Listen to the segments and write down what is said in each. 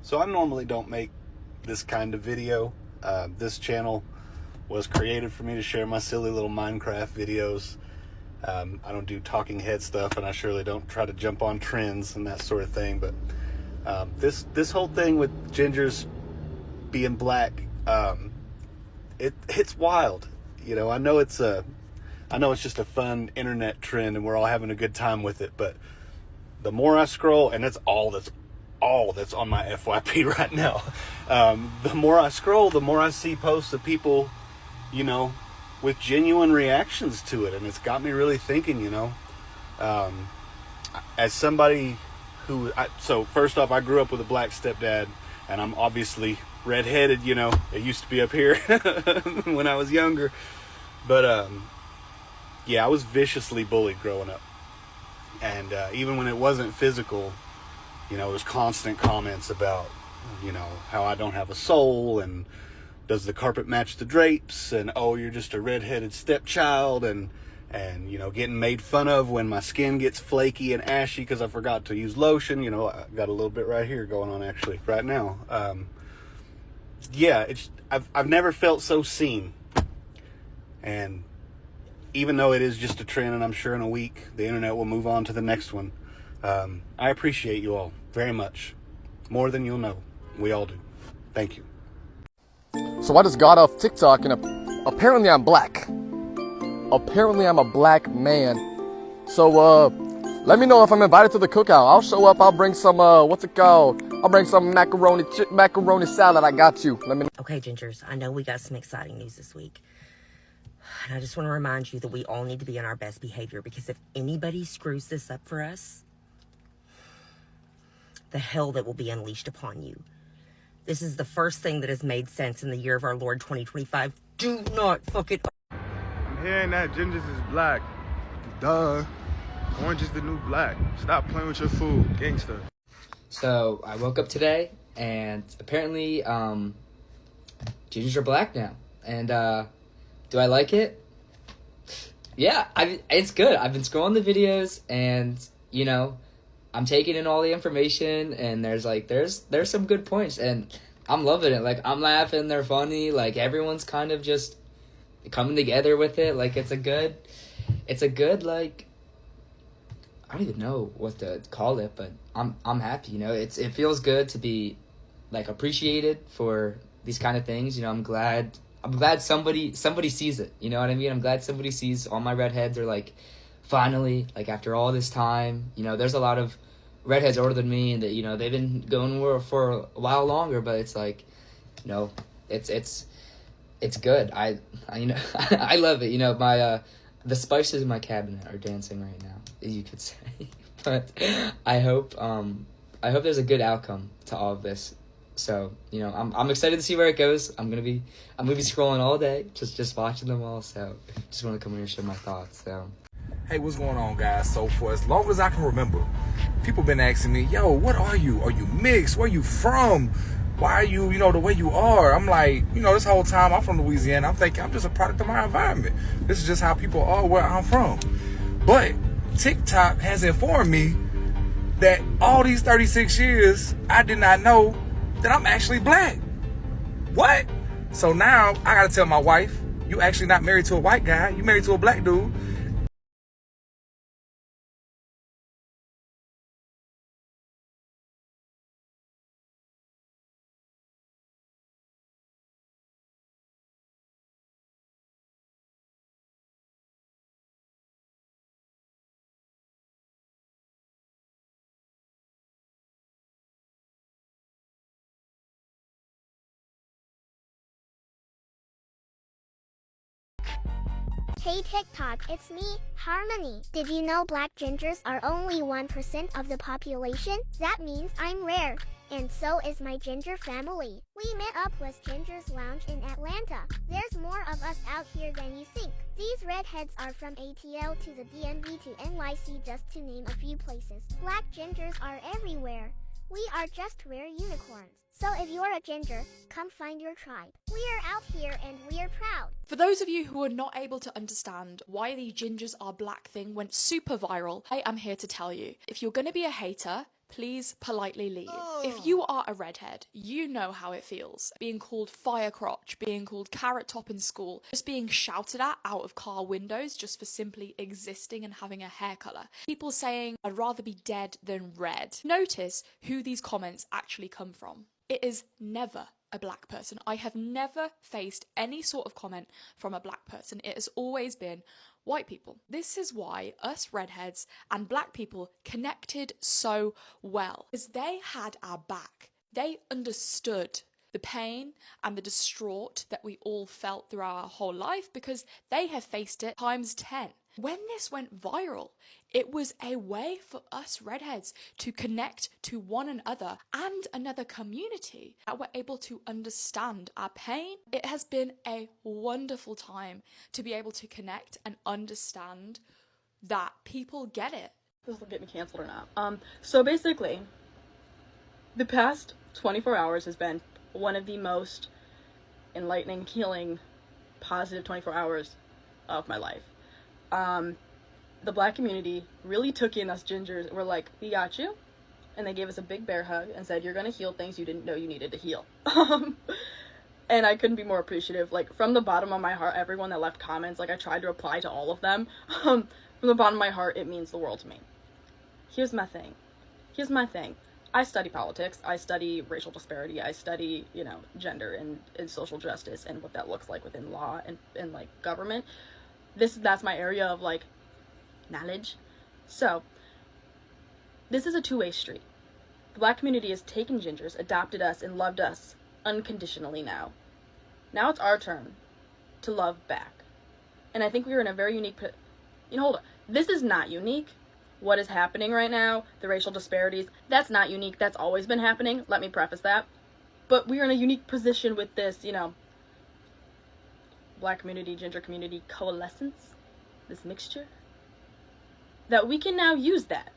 So I normally don't make this kind of video. This channel was created for me to share my silly little Minecraft videos. I don't do talking head stuff, and I surely don't try to jump on trends and that sort of thing. But this whole thing with gingers being black, it's wild. You know, I know it's just a fun internet trend, and we're all having a good time with it. But the more I scroll, and that's all that's on my FYP right now. The more I scroll, the more I see posts of people, you know, with genuine reactions to it, and it's got me really thinking. You know, as somebody so first off, I grew up with a black stepdad, and I'm obviously redheaded. You know, it used to be up here when I was younger, but yeah, I was viciously bullied growing up, and even when it wasn't physical, you know, it was constant comments about, you know, how I don't have a soul, and does the carpet match the drapes, and oh, you're just a redheaded stepchild, and you know, getting made fun of when my skin gets flaky and ashy because I forgot to use lotion. You know, I got a little bit right here going on actually right now. Yeah, I've never felt so seen, and even though it is just a trend, and I'm sure in a week the internet will move on to the next one, I appreciate you all very much, more than you'll know. We all do. Thank you. So I just got off TikTok, and apparently I'm black. Apparently I'm a black man. So let me know if I'm invited to the cookout. I'll show up. I'll bring some what's it called? I'll bring some macaroni salad. I got you. Let me know. Okay, gingers, I know we got some exciting news this week. And I just want to remind you that we all need to be on our best behavior, because if anybody screws this up for us, the hell that will be unleashed upon you. This is the first thing that has made sense in the year of our Lord 2025. Do not fuck it up. I'm hearing that gingers is black. Duh. Orange is the new black. Stop playing with your food, gangster. So I woke up today, and apparently gingers are black now. And do I like it? Yeah, it's good. I've been scrolling the videos, and you know, I'm taking in all the information, and there's some good points, and I'm loving it. Like, I'm laughing, they're funny, like everyone's kind of just coming together with it. Like, it's a good like, I don't even know what to call it, but I'm happy, you know. It feels good to be like appreciated for these kind of things, you know. I'm glad somebody sees it, you know what I mean? I'm glad somebody sees all my redheads are like, finally, like after all this time, you know, there's a lot of redheads older than me, and that, you know, they've been going for a while longer, but it's like, you know, it's good. I you know, I love it. You know, my the spices in my cabinet are dancing right now, you could say. But I hope there's a good outcome to all of this. So, you know, I'm excited to see where it goes. I'm gonna be scrolling all day, just watching them all. So, just want to come here and share my thoughts. So, hey, what's going on, guys? So for as long as I can remember, people been asking me, yo, what are you? Are you mixed? Where you from? Why are you, you know, the way you are? I'm like, you know, this whole time I'm from Louisiana, I'm thinking I'm just a product of my environment. This is just how people are where I'm from. But TikTok has informed me that all these 36 years, I did not know that I'm actually black. What? So now I gotta tell my wife, you actually not married to a white guy, you married to a black dude. Hey TikTok, it's me, Harmony. Did you know black gingers are only 1% of the population? That means I'm rare. And so is my ginger family. We met up with Ginger's Lounge in Atlanta. There's more of us out here than you think. These redheads are from ATL to the DMV to NYC, just to name a few places. Black gingers are everywhere. We are just rare unicorns. So if you're a ginger, come find your tribe. We're out here and we're proud. For those of you who are not able to understand why the gingers are black thing went super viral, I am here to tell you. If you're gonna be a hater, please politely leave. If you are a redhead, you know how it feels. Being called fire crotch, being called carrot top in school, just being shouted at out of car windows just for simply existing and having a hair colour. People saying, I'd rather be dead than red. Notice who these comments actually come from. It is never a black person. I have never faced any sort of comment from a black person. It has always been white people. This is why us redheads and black people connected so well, because they had our back. They understood the pain and the distraught that we all felt throughout our whole life, because they have faced it times 10. When this went viral, it was a way for us redheads to connect to one another and another community that were able to understand our pain. It has been a wonderful time to be able to connect and understand that people get it. This will get me canceled or not. So basically, the past 24 hours has been one of the most enlightening, healing, positive 24 hours of my life. The black community really took in us gingers. We're like, we got you. And they gave us a big bear hug and said, you're going to heal things you didn't know you needed to heal. And I couldn't be more appreciative. Like, from the bottom of my heart, everyone that left comments, like, I tried to reply to all of them. From the bottom of my heart, it means the world to me. Here's my thing. I study politics. I study racial disparity. I study, gender and social justice and what that looks like within law and like, government. That's my area of, like, knowledge. So, this is a two-way street. The black community has taken gingers, adopted us, and loved us unconditionally now. Now it's our turn to love back. And I think we are in a very unique... hold on. This is not unique. What is happening right now, the racial disparities, that's not unique. That's always been happening. Let me preface that. But we are in a unique position with this, black community, ginger community coalescence, this mixture, that we can now use that.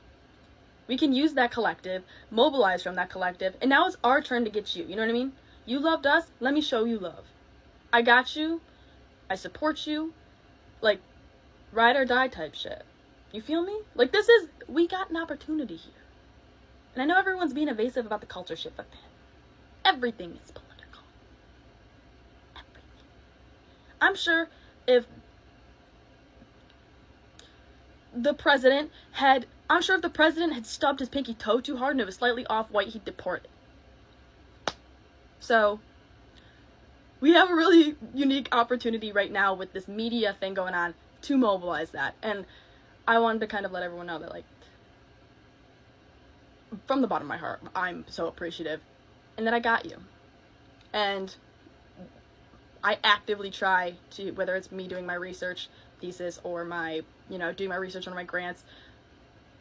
We can use that collective, mobilize from that collective, and now it's our turn to get you. You know what I mean? You loved us, let me show you love. I got you, I support you, like, ride or die type shit. You feel me? Like, we got an opportunity here. And I know everyone's being evasive about the culture shit, but man, everything is political. Everything. I'm sure if the president had stubbed his pinky toe too hard and it was slightly off white, he'd deport it. So, we have a really unique opportunity right now with this media thing going on to mobilize that. And I wanted to kind of let everyone know that, like, from the bottom of my heart, I'm so appreciative and that I got you. And I actively try to, whether it's me doing my research thesis or my, doing my research on my grants,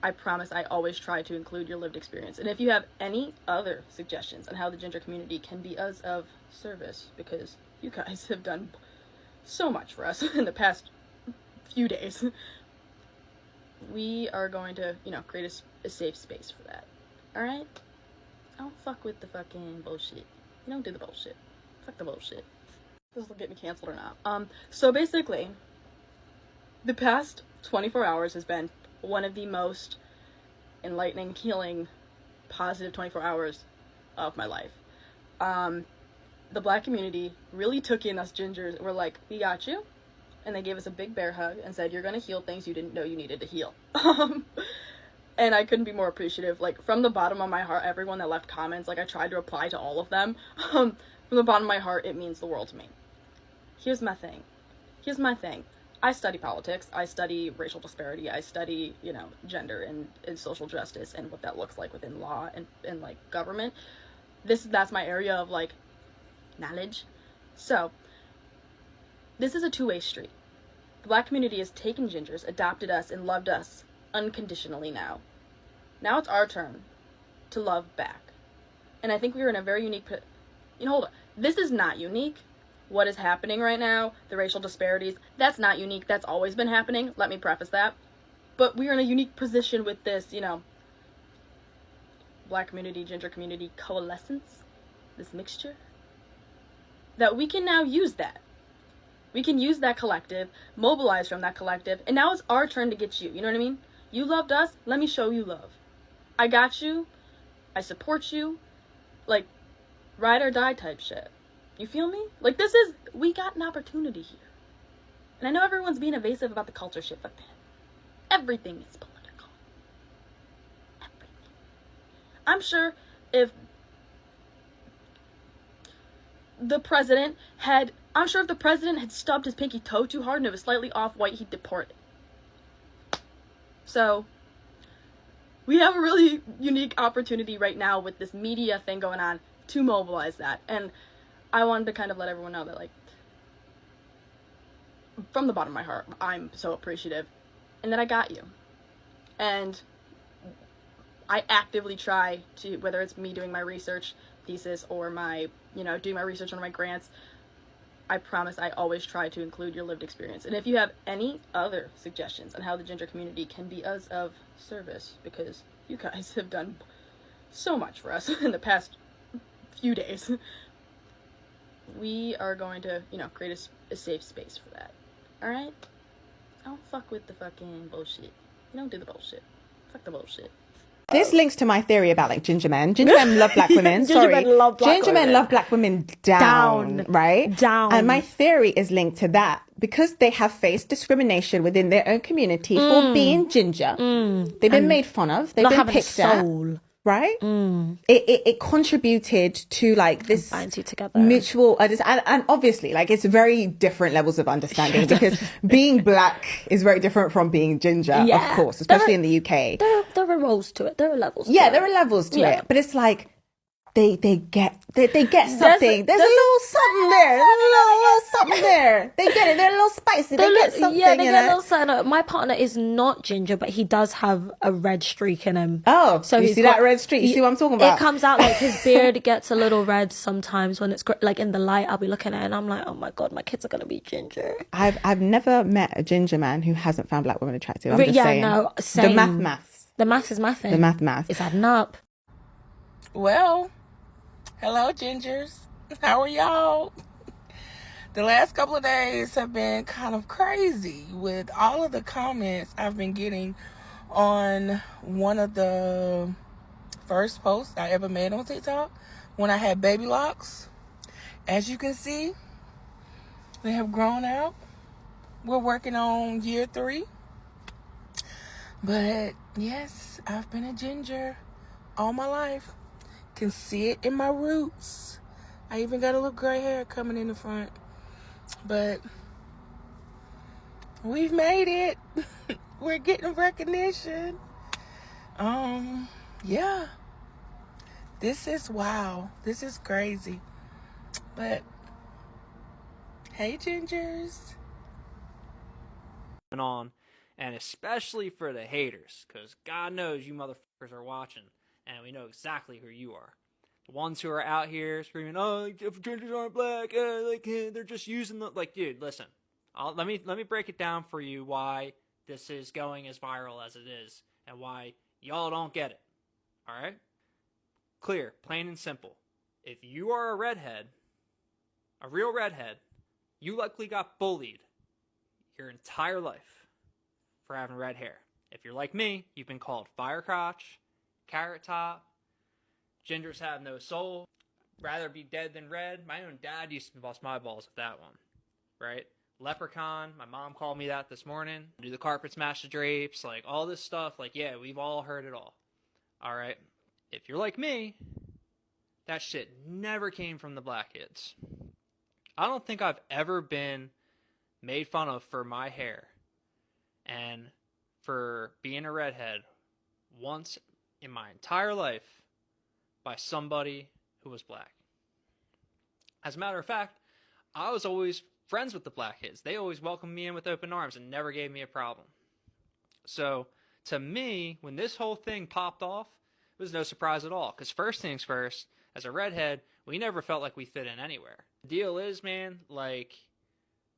I promise I always try to include your lived experience. And if you have any other suggestions on how the ginger community can be of service, because you guys have done so much for us in the past few days, we are going to, create a safe space for that. Alright? Don't fuck with the fucking bullshit. You don't do the bullshit. Fuck the bullshit. This will get me canceled or not. So basically, the past 24 hours has been one of the most enlightening, healing, positive 24 hours of my life. The black community really took in us gingers. We're like, we got you. And they gave us a big bear hug and said, you're going to heal things you didn't know you needed to heal. And I couldn't be more appreciative. Like, from the bottom of my heart, everyone that left comments, like, I tried to reply to all of them. From the bottom of my heart, it means the world to me. Here's my thing. I study politics. I study racial disparity. I study, gender and social justice and what that looks like within law and like, government. That's my area of, like, knowledge. So, this is a two-way street. The black community has taken gingers, adopted us, and loved us unconditionally now. Now it's our turn to love back. And I think we are in a very unique... hold on. This is not unique. What is happening right now, the racial disparities, that's not unique. That's always been happening. Let me preface that. But we are in a unique position with this, black community, ginger community coalescence, this mixture, that we can now use that. We can use that collective, mobilize from that collective, and now it's our turn to get you. You know what I mean? You loved us, let me show you love. I got you, I support you. Like, ride or die type shit. You feel me? Like, we got an opportunity here. And I know everyone's being evasive about the culture shit, but everything is political. Everything. I'm sure if the president had stubbed his pinky toe too hard and it was slightly off white, he'd deport it. So, we have a really unique opportunity right now with this media thing going on to mobilize that. And I wanted to kind of let everyone know that, like, from the bottom of my heart, I'm so appreciative. And that I got you. And I actively try to, whether it's me doing my research thesis or my, doing my research on my grants, I promise I always try to include your lived experience. And if you have any other suggestions on how the ginger community can be of service, because you guys have done so much for us in the past few days, we are going to, create a safe space for that. Alright? Don't fuck with the fucking bullshit. You don't do the bullshit. Fuck the bullshit. This links to my theory about like ginger men. Ginger men love black women. Ginger men love black Ginger men love black women down, right? Down. And my theory is linked to that because they have faced discrimination within their own community for being ginger. They've been made fun of. They've been picked at. Right? It contributed to like this binds you together. Mutual and obviously like it's very different levels of understanding because being black is very different from being ginger, of course, especially in the UK. There are roles to it. There are levels. Yeah, there are levels to it, but it's like they get something. There's a little something there. There's a little something there. They get it. They're a little spicy. They get something. Yeah, they get a little something. My partner is not ginger, but he does have a red streak in him. Oh, so you see that red streak? You see what I'm talking about? It comes out like his beard gets a little red sometimes when it's like in the light. I'll be looking at it and I'm like, oh my god, my kids are gonna be ginger. I've never met a ginger man who hasn't found black women attractive. I'm just saying. No, same. The maths. The maths is my thing. The maths. It's adding up. Well, hello, gingers. How are y'all? The last couple of days have been kind of crazy with all of the comments I've been getting on one of the first posts I ever made on TikTok when I had baby locks. As you can see, they have grown out. We're working on year 3. But yes, I've been a ginger all my life. Can see it in my roots. I even got a little gray hair coming in the front. But we've made it. We're getting recognition. Yeah. This is wow. This is crazy. But hey, gingers. On, and especially for the haters, because God knows you motherfuckers are watching, and we know exactly who you are. The ones who are out here screaming, "Oh, like, if gingers aren't black, they're just using the like." Dude, listen. Let me break it down for you why this is going as viral as it is, and why y'all don't get it. All right, clear, plain and simple. If you are a redhead, a real redhead, you likely got bullied your entire life for having red hair. If you're like me, you've been called fire crotch, carrot top, gingers have no soul, rather be dead than red. My own dad used to bust my balls with that one, right? Leprechaun, my mom called me that this morning. Do the carpet smash the drapes, like all this stuff. Like, yeah, we've all heard it all. All right. If you're like me, that shit never came from the black kids. I don't think I've ever been made fun of for my hair and for being a redhead once in my entire life by somebody who was black. As a matter of fact, I was always friends with the black kids. They always welcomed me in with open arms and never gave me a problem. So to me, when this whole thing popped off, it was no surprise at all. Because first things first, as a redhead, we never felt like we fit in anywhere. The deal is, man, like,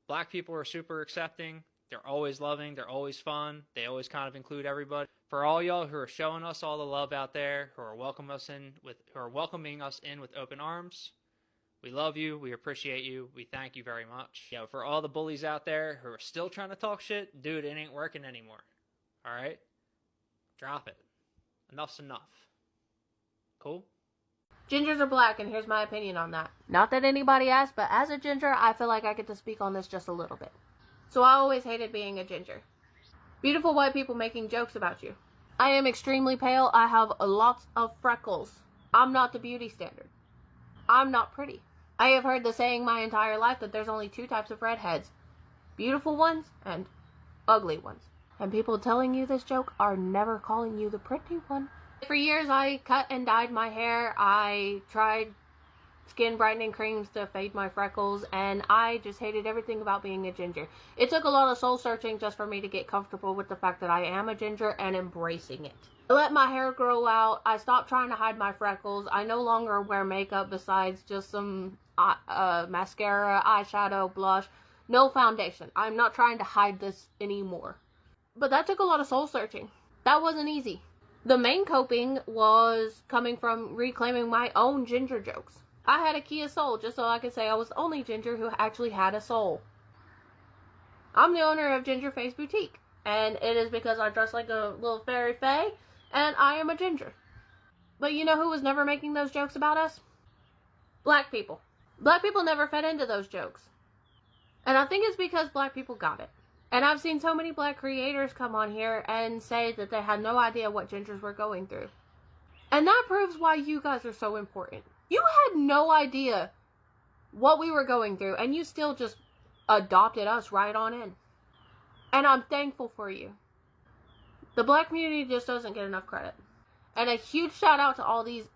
black people are super accepting. They're always loving. They're always fun. They always kind of include everybody. For all y'all who are showing us all the love out there, who are welcoming us in with open arms, we love you. We appreciate you. We thank you very much. You know, for all the bullies out there who are still trying to talk shit, dude, it ain't working anymore. All right? Drop it. Enough's enough. Cool? Gingers are black, and here's my opinion on that. Not that anybody asked, but as a ginger, I feel like I get to speak on this just a little bit. So I always hated being a ginger. Beautiful white people making jokes about you. I am extremely pale. I have lots of freckles. I'm not the beauty standard. I'm not pretty. I have heard the saying my entire life that there's only 2 types of redheads. Beautiful ones and ugly ones. And people telling you this joke are never calling you the pretty one. For years, I cut and dyed my hair. I tried skin brightening creams to fade my freckles, and I just hated everything about being a ginger. It took a lot of soul searching just for me to get comfortable with the fact that I am a ginger and embracing it. I let my hair grow out. I stopped trying to hide my freckles. I no longer wear makeup besides just some mascara, eyeshadow, blush. No foundation. I'm not trying to hide this anymore. But that took a lot of soul searching. That wasn't easy. The main coping was coming from reclaiming my own ginger jokes. I had a Kia Soul just so I could say I was the only ginger who actually had a soul. I'm the owner of Ginger Face Boutique, and it is because I dress like a little fairy fae, and I am a ginger. But you know who was never making those jokes about us? Black people. Black people never fed into those jokes. And I think it's because black people got it. And I've seen so many black creators come on here and say that they had no idea what gingers were going through. And that proves why you guys are so important. You had no idea what we were going through, and you still just adopted us right on in. And I'm thankful for you. The black community just doesn't get enough credit. And a huge shout out to all these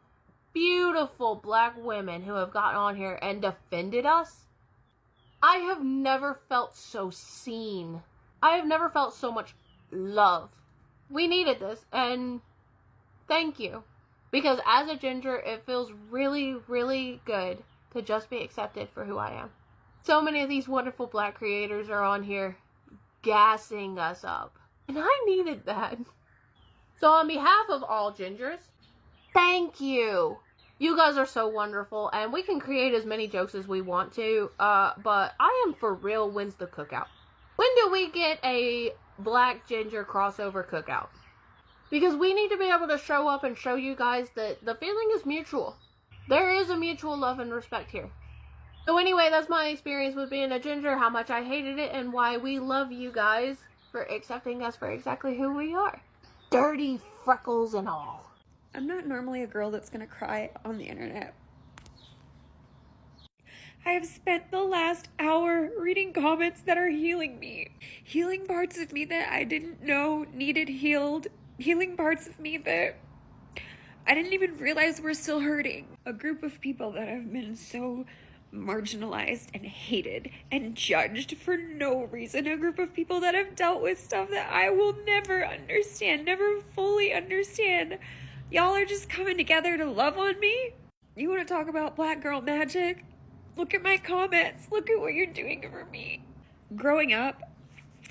beautiful black women who have gotten on here and defended us. I have never felt so seen. I have never felt so much love. We needed this, and thank you. Because as a ginger, it feels really, really good to just be accepted for who I am. So many of these wonderful black creators are on here gassing us up. And I needed that. So on behalf of all gingers, thank you. You guys are so wonderful, and we can create as many jokes as we want to, but I am for real, when's the cookout? When do we get a black ginger crossover cookout? Because we need to be able to show up and show you guys that the feeling is mutual. There is a mutual love and respect here. So anyway, that's my experience with being a ginger, how much I hated it, and why we love you guys for accepting us for exactly who we are. Dirty freckles and all. I'm not normally a girl that's gonna cry on the internet. I have spent the last hour reading comments that are healing me. Healing parts of me that I didn't know needed healed. Healing parts of me that I didn't even realize were still hurting. A group of people that have been so marginalized and hated and judged for no reason. A group of people that have dealt with stuff that I will never understand, never fully understand. Y'all are just coming together to love on me? You want to talk about black girl magic? Look at my comments. Look at what you're doing for me. Growing up,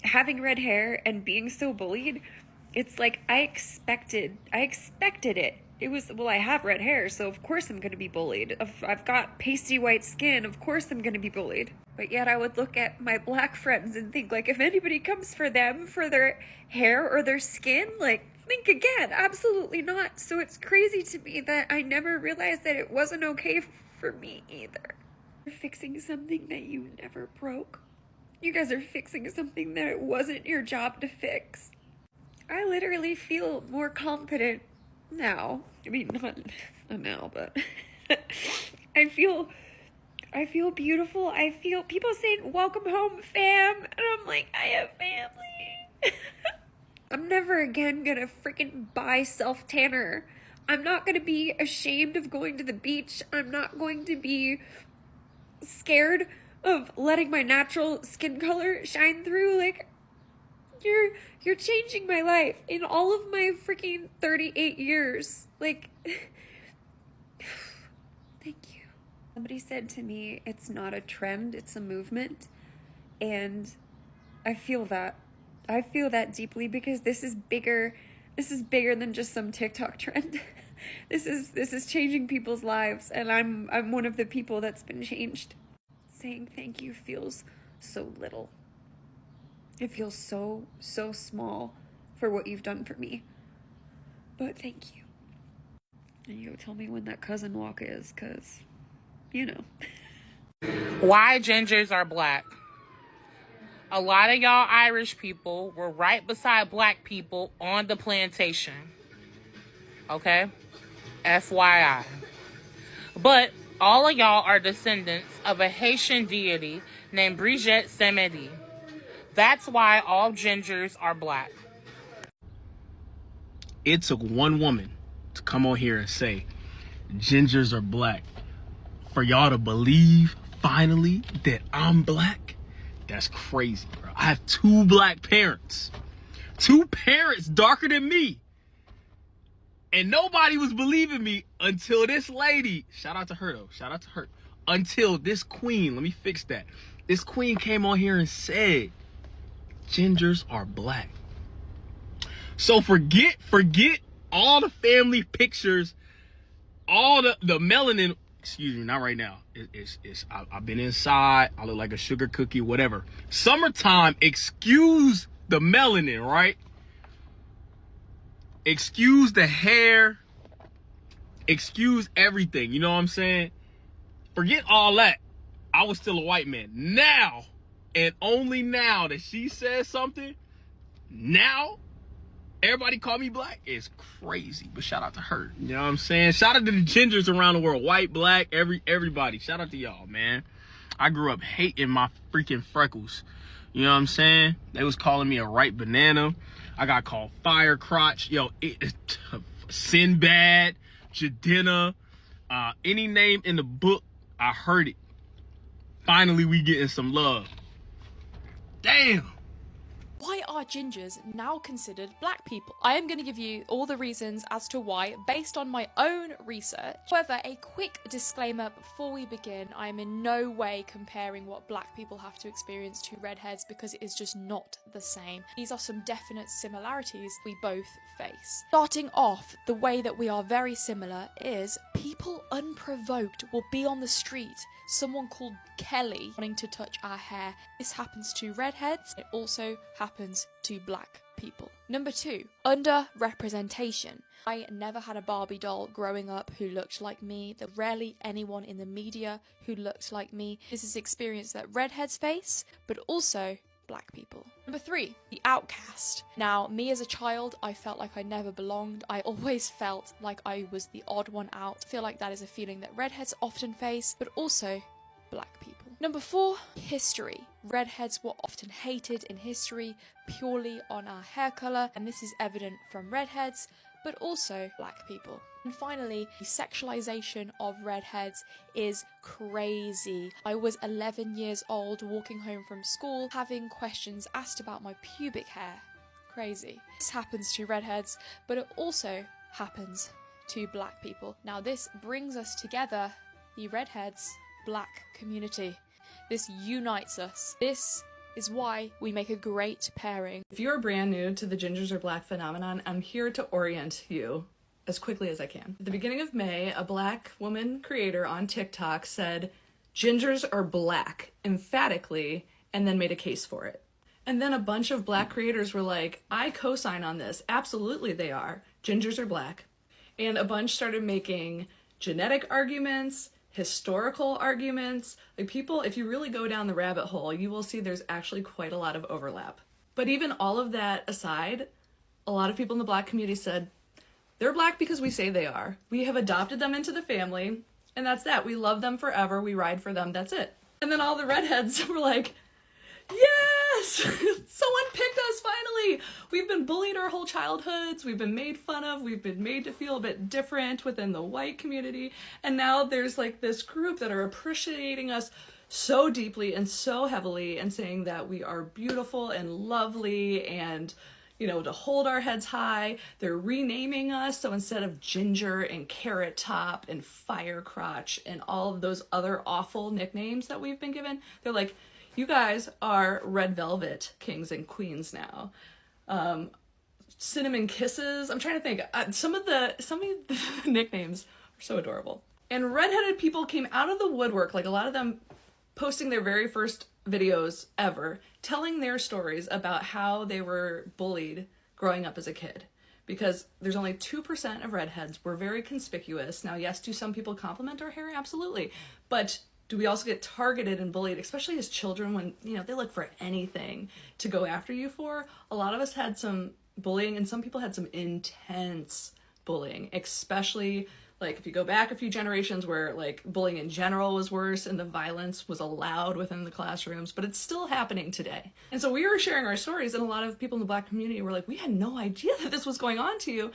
having red hair and being so bullied, it's like I expected it. It was, well, I have red hair, so of course I'm going to be bullied. If I've got pasty white skin, of course I'm going to be bullied. But yet I would look at my black friends and think, like, if anybody comes for them, for their hair or their skin, like, think again. Absolutely not. So it's crazy to me that I never realized that it wasn't okay for me either. You're fixing something that you never broke. You guys are fixing something that it wasn't your job to fix. I literally feel more confident now. I mean, not now, but I feel beautiful. I feel people saying, "Welcome home, fam," and I'm like, I have family. I'm never again gonna freaking buy self-tanner. I'm not gonna be ashamed of going to the beach. I'm not going to be scared of letting my natural skin color shine through. Like, you're changing my life in all of my freaking 38 years. Like, thank you. Somebody said to me, it's not a trend, it's a movement. And I feel that. I feel that deeply because this is bigger than just some TikTok trend. This is changing people's lives, and I'm one of the people that's been changed. Saying thank you feels so little. It feels so small for what you've done for me. But thank you. And you tell me when that cousin walk is, because, you know. Why gingers are black. A lot of y'all Irish people were right beside black people on the plantation. Okay? FYI. But all of y'all are descendants of a Haitian deity named Brigitte Samedi. That's why all gingers are black. It took one woman to come on here and say gingers are black for y'all to believe finally that I'm black. That's crazy, bro. I have 2 black parents. 2 parents darker than me. And nobody was believing me until this lady, shout out to her though, shout out to her, until this queen, let me fix that. This queen came on here and said, gingers are black. So forget all the family pictures, all the melanin, excuse me, not right now. I've been inside, I look like a sugar cookie, whatever. Summertime, excuse the melanin, right? Excuse the hair, excuse everything, you know what I'm saying? Forget all that. I was still a white man. Now, and only now that she says something, now everybody call me black. It's crazy, but shout out to her. You know what I'm saying? Shout out to the gingers around the world, white, black, everybody. Shout out to y'all, man. I grew up hating my freaking freckles. You know what I'm saying? They was calling me a ripe banana. I got called fire crotch. Yo, Sinbad, Jadena, any name in the book, I heard it. Finally, we getting some love. Damn. Why are gingers now considered black people? I am going to give you all the reasons as to why based on my own research. However, a quick disclaimer before we begin, I am in no way comparing what black people have to experience to redheads because it is just not the same. These are some definite similarities we both face. Starting off, the way that we are very similar is people unprovoked will be on the street, someone called Kelly wanting to touch our hair. This happens to redheads. It also happens to black people. Number 2, underrepresentation. I never had a Barbie doll growing up who looked like me. There rarely anyone in the media who looked like me. This is experience that redheads face, but also black people. Number 3, the outcast. Now, me as a child, I felt like I never belonged. I always felt like I was the odd one out. I feel like that is a feeling that redheads often face, but also black people. Number 4, history. Redheads were often hated in history purely on our hair colour, and this is evident from redheads, but also black people. And finally, the sexualization of redheads is crazy. I was 11 years old, walking home from school, having questions asked about my pubic hair. Crazy. This happens to redheads, but it also happens to black people. Now this brings us together, the redheads black community. This unites us. This is why we make a great pairing. If you're brand new to the gingers are black phenomenon, I'm here to orient you as quickly as I can. At the beginning of May, a black woman creator on TikTok said, gingers are black, emphatically, and then made a case for it. And then a bunch of black creators were like, I co-sign on this. Absolutely they are. Gingers are black. And a bunch started making genetic arguments, historical arguments. Like people, if you really go down the rabbit hole, you will see there's actually quite a lot of overlap. But even all of that aside, a lot of people in the black community said, they're black because we say they are. We have adopted them into the family, and that's that. We love them forever. We ride for them. That's it. And then all the redheads were like, yes! Someone picked us finally! We've been bullied our whole childhoods. We've been made fun of. We've been made to feel a bit different within the white community. And now there's like this group that are appreciating us so deeply and so heavily and saying that we are beautiful and lovely and, you know, to hold our heads high. They're renaming us. So instead of Ginger and Carrot Top and Fire Crotch and all of those other awful nicknames that we've been given, they're like, you guys are Red Velvet kings and queens now. Cinnamon Kisses. I'm trying to think. Some of the nicknames are so adorable. And redheaded people came out of the woodwork, like a lot of them posting their very first videos ever, telling their stories about how they were bullied growing up as a kid. because there's only 2% of redheads. We're very conspicuous. Now, yes, do some people compliment our hair? Absolutely. But do we also get targeted and bullied, especially as children when, they look for anything to go after you for? A lot of us had some bullying, and some people had some intense bullying, especially like if you go back a few generations where like bullying in general was worse and the violence was allowed within the classrooms, but it's still happening today. And so we were sharing our stories, and a lot of people in the Black community were like, we had no idea that this was going on to you.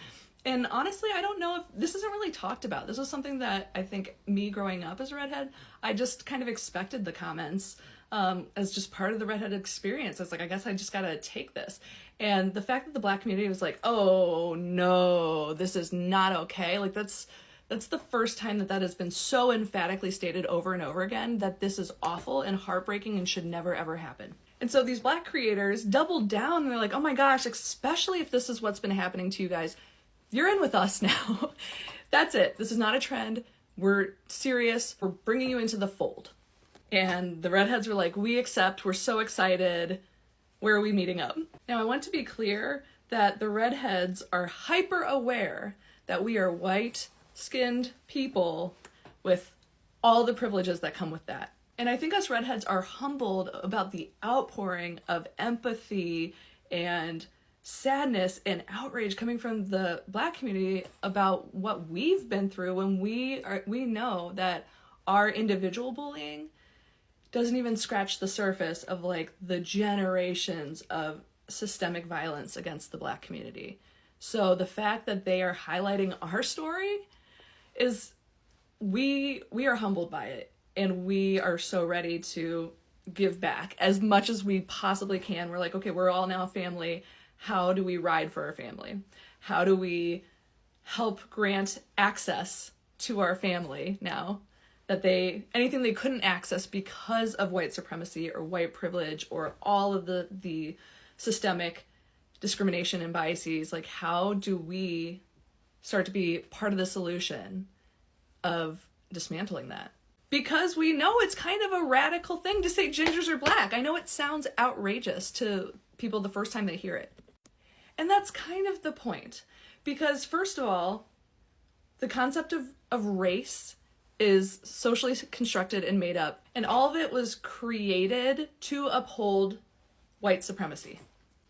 And honestly, I don't know if this isn't really talked about. This was something that I think me growing up as a redhead, I just kind of expected the comments as just part of the redhead experience. I was like, I guess I just gotta take this. And the fact that the Black community was like, oh no, this is not okay. Like that's the first time that has been so emphatically stated over and over again, that this is awful and heartbreaking and should never ever happen. And so these Black creators doubled down, and they're like, oh my gosh, especially if this is what's been happening to you guys, you're in with us now. That's it. This is not a trend. We're serious. We're bringing you into the fold. And the redheads were like, we accept. We're so excited. Where are we meeting up? Now, I want to be clear that the redheads are hyper aware that we are white-skinned people with all the privileges that come with that. And I think us redheads are humbled about the outpouring of empathy and sadness and outrage coming from the Black community about what we've been through, when we know that our individual bullying doesn't even scratch the surface of like the generations of systemic violence against the Black community. So the fact that they are highlighting our story is, we are humbled by it, and we are so ready to give back as much as we possibly can. We're like, okay, we're all now family. How do we ride for our family? How do we help grant access to our family now that anything they couldn't access because of white supremacy or white privilege or all of the systemic discrimination and biases? Like, how do we start to be part of the solution of dismantling that? Because we know it's kind of a radical thing to say gingers are Black. I know it sounds outrageous to people the first time they hear it. And that's kind of the point. Because first of all, the concept of race is socially constructed and made up. And all of it was created to uphold white supremacy.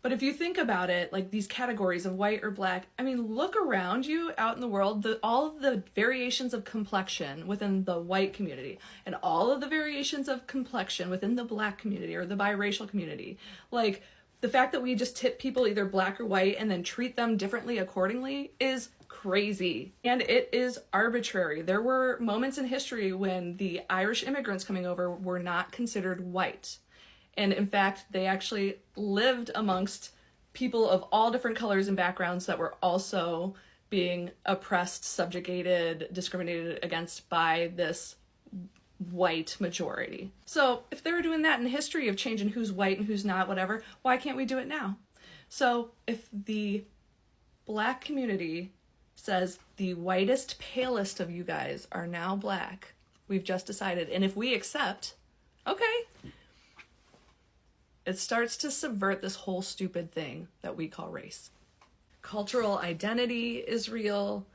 But if you think about it, like these categories of white or Black, I mean, look around you out in the world, all of the variations of complexion within the white community and all of the variations of complexion within the Black community or the biracial community. Like, the fact that we just tip people either Black or white and then treat them differently accordingly is crazy. And it is arbitrary. There were moments in history when the Irish immigrants coming over were not considered white. And in fact, they actually lived amongst people of all different colors and backgrounds that were also being oppressed, subjugated, discriminated against by this white majority. So if they were doing that in history of changing who's white and who's not, whatever, why can't we do it now? So if the Black community says the whitest, palest of you guys are now Black, we've just decided, and if we accept, okay, it starts to subvert this whole stupid thing that we call race. Cultural identity is real,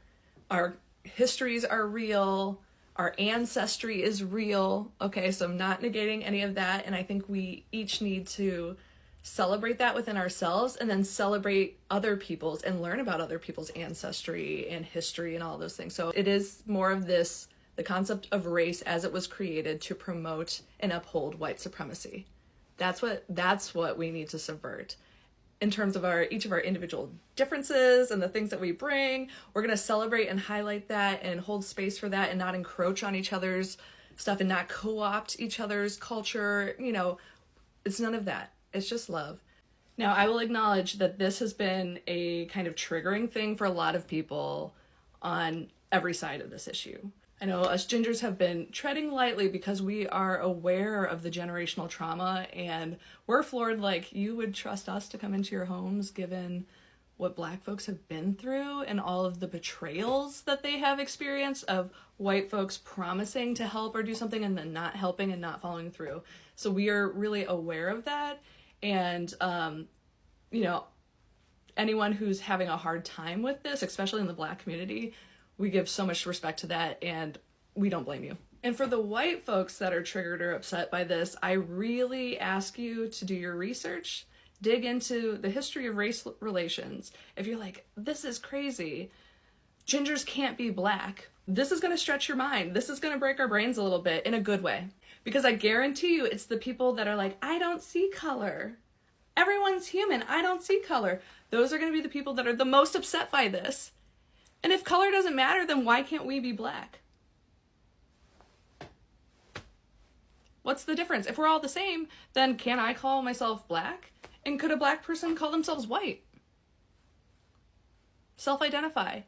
our histories are real, our ancestry is real. Okay, so I'm not negating any of that, and I think we each need to celebrate that within ourselves and then celebrate other people's and learn about other people's ancestry and history and all those things. So it is more of this, the concept of race as it was created to promote and uphold white supremacy. That's what we need to subvert. In terms of each of our individual differences and the things that we bring, we're going to celebrate and highlight that and hold space for that and not encroach on each other's stuff and not co-opt each other's culture. You know, it's none of that. It's just love. Now, I will acknowledge that this has been a kind of triggering thing for a lot of people on every side of this issue. I know us gingers have been treading lightly because we are aware of the generational trauma, and we're floored like you would trust us to come into your homes given what Black folks have been through and all of the betrayals that they have experienced of white folks promising to help or do something and then not helping and not following through. So we are really aware of that. And, you know, anyone who's having a hard time with this, especially in the Black community, we give so much respect to that, and we don't blame you. And for the white folks that are triggered or upset by this, I really ask you to do your research, dig into the history of race relations. If you're like, this is crazy, gingers can't be Black, this is going to stretch your mind. This is going to break our brains a little bit in a good way. Because I guarantee you, it's the people that are like, I don't see color. Everyone's human. I don't see color. Those are going to be the people that are the most upset by this. And if color doesn't matter, then why can't we be Black? What's the difference? If we're all the same, then can I call myself Black? And could a Black person call themselves white? Self-identify.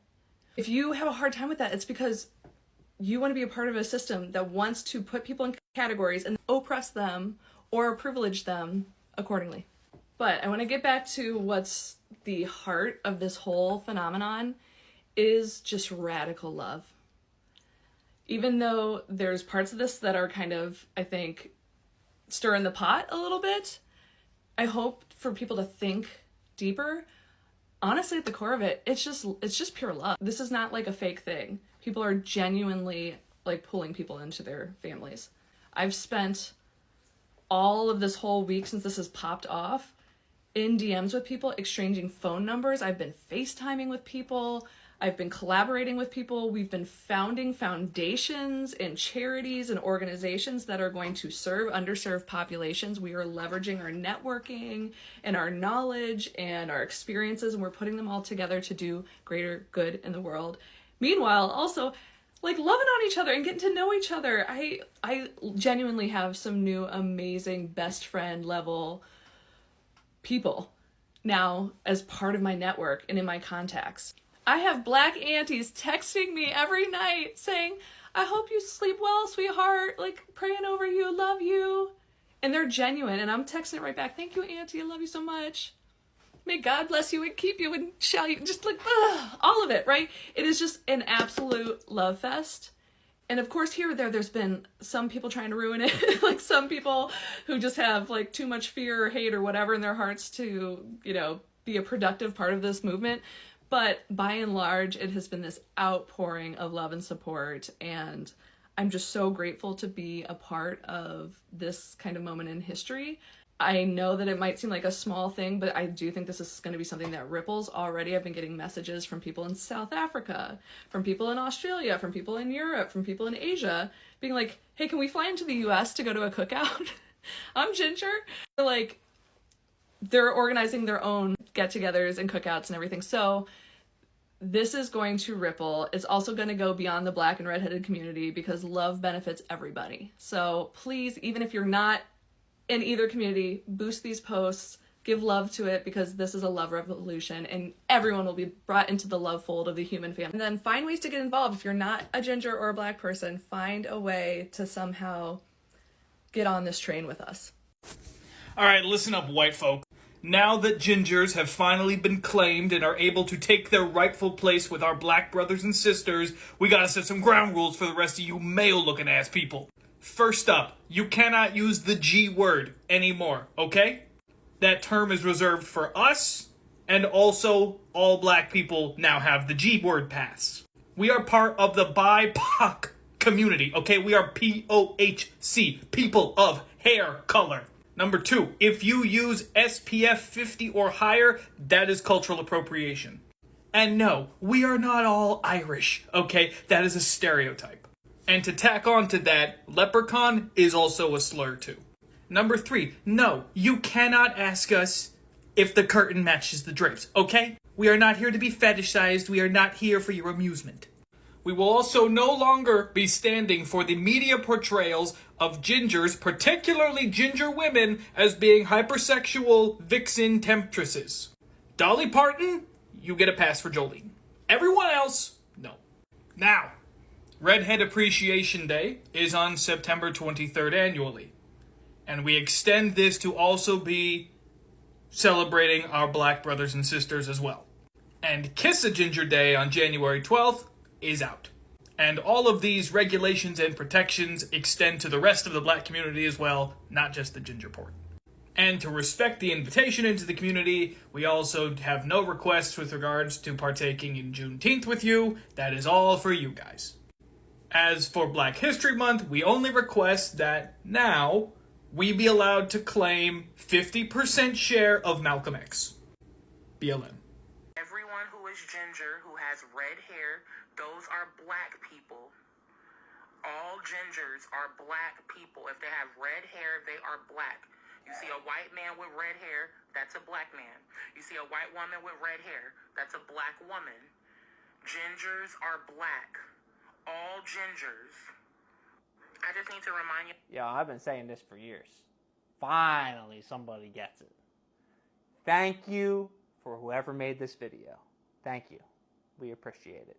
If you have a hard time with that, it's because you want to be a part of a system that wants to put people in categories and oppress them or privilege them accordingly. But I want to get back to what's the heart of this whole phenomenon is just radical love. Even though there's parts of this that are kind of, I think, stirring the pot a little bit, I hope for people to think deeper. Honestly, at the core of it, it's just pure love. This is not like a fake thing. People are genuinely like pulling people into their families. I've spent all of this whole week since this has popped off in DMs with people, exchanging phone numbers. I've been FaceTiming with people. I've been collaborating with people. We've been founding foundations and charities and organizations that are going to serve underserved populations. We are leveraging our networking and our knowledge and our experiences, and we're putting them all together to do greater good in the world. Meanwhile, also, like, loving on each other and getting to know each other. I genuinely have some new amazing best friend level people now as part of my network and in my contacts. I have Black aunties texting me every night saying, I hope you sleep well, sweetheart, like praying over you, love you. And they're genuine, and I'm texting it right back. Thank you, auntie, I love you so much. May God bless you and keep you and shall you, just like, all of it, right? It is just an absolute love fest. And of course, here or there's been some people trying to ruin it, like some people who just have like too much fear or hate or whatever in their hearts to, you know, be a productive part of this movement. But by and large, it has been this outpouring of love and support, and I'm just so grateful to be a part of this kind of moment in history. I know that it might seem like a small thing, but I do think this is going to be something that ripples. Already I've been getting messages from people in South Africa, from people in Australia, from people in Europe, from people in Asia, being like, hey, can we fly into the US to go to a cookout? I'm Ginger. Like, they're organizing their own get-togethers and cookouts and everything. So this is going to ripple. It's also going to go beyond the Black and redheaded community because love benefits everybody. So please, even if you're not in either community, boost these posts, give love to it, because this is a love revolution and everyone will be brought into the love fold of the human family. And then find ways to get involved. If you're not a ginger or a Black person, find a way to somehow get on this train with us. All right, listen up, white folk. Now that gingers have finally been claimed and are able to take their rightful place with our Black brothers and sisters, we gotta set some ground rules for the rest of you male-looking ass people. First up, you cannot use the G word anymore, okay? That term is reserved for us, and also all Black people now have the G word pass. We are part of the BIPOC community, okay? We are POHC, people of hair color. Number 2, if you use SPF 50 or higher, that is cultural appropriation. And no, we are not all Irish, okay? That is a stereotype. And to tack on to that, leprechaun is also a slur too. Number 3, no, you cannot ask us if the curtain matches the drapes, okay? We are not here to be fetishized, we are not here for your amusement. We will also no longer be standing for the media portrayals of gingers, particularly ginger women, as being hypersexual vixen temptresses. Dolly Parton, you get a pass for Jolene. Everyone else, no. Now, Redhead Appreciation Day is on September 23rd annually, and we extend this to also be celebrating our Black brothers and sisters as well. And Kiss a Ginger Day on January 12th is out. And all of these regulations and protections extend to the rest of the Black community as well, not just the ginger port. And to respect the invitation into the community, we also have no requests with regards to partaking in Juneteenth with you. That is all for you guys. As for Black History Month, we only request that now we be allowed to claim 50% share of Malcolm X. BLM. Everyone who is ginger, who has red hair, those are black people. All gingers are black people. If they have red hair, they are black. You see a white man with red hair, that's a black man. You see a white woman with red hair, that's a black woman. Gingers are black. All gingers. I just need to remind you. Yo, I've been saying this for years. Finally, somebody gets it. Thank you for whoever made this video. Thank you. We appreciate it.